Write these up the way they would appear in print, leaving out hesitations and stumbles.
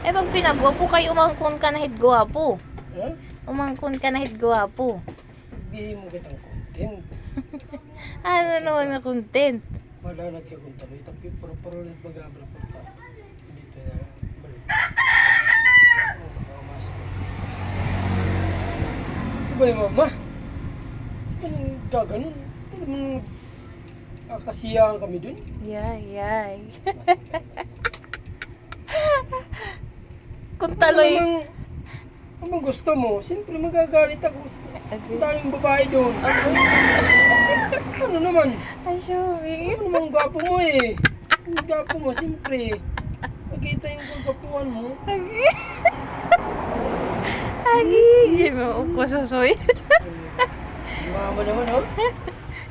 Eh, pag pinagwapo kayo, umangkon ka na hit gwapo. Ha? Umangkon ka na hit gwapo. Bigyan mo kitang content. Ano naman na content? Malanat ka kung taloy. Tapi puro ulit mag-abra po ta. Dito na lang. Balik. Ano ba yung mama? Anong gaganon? Ano naman kasiyahan kami dun? Yay. Kung Ano taloy. namang gusto mo? Siyempre magagalit ako. Ang daming babae doon. Ano naman? Assuming. Ano naman gwapo mo eh? Ang gwapo mo, siyempre. Nakita yung kagapuan mo. Agi. Hindi mo upo susoy. Mama naman ha?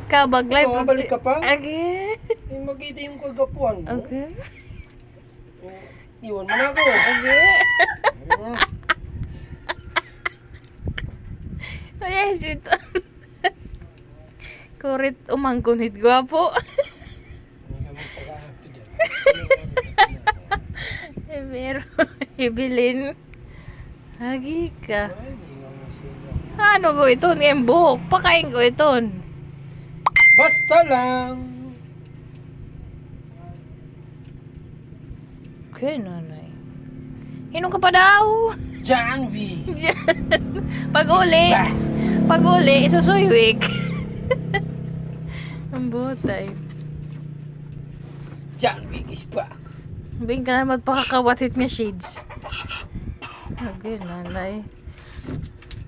Kabaglay. Ikaw, balik ka pa? Agi. Eh, makita yung kagapuan mo. Okay. Iwan mo na ako. Agi. Hmm. Oh, yes, ito. Kurit umangkunit gwapo. Hindi ka magpag-aakto dyan. Eh, pero, ibilin. Hagi ka. Ay, hindi nga masaya. Ano ko ito? Ngayong buhok. Pakain ko ito. Basta lang. Okay, nanay. Inom ka pa daw. Janvi. Pag-uli, isusuywik. Ang butay. Janvi is back. Hindi ka naman pakakawatit nga shades. Okay, nanay.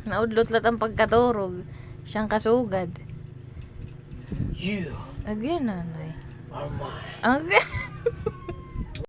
Naudlot lat ang pagkaturog. Siyang kasugad. You Again, nanay. are mine. Okay.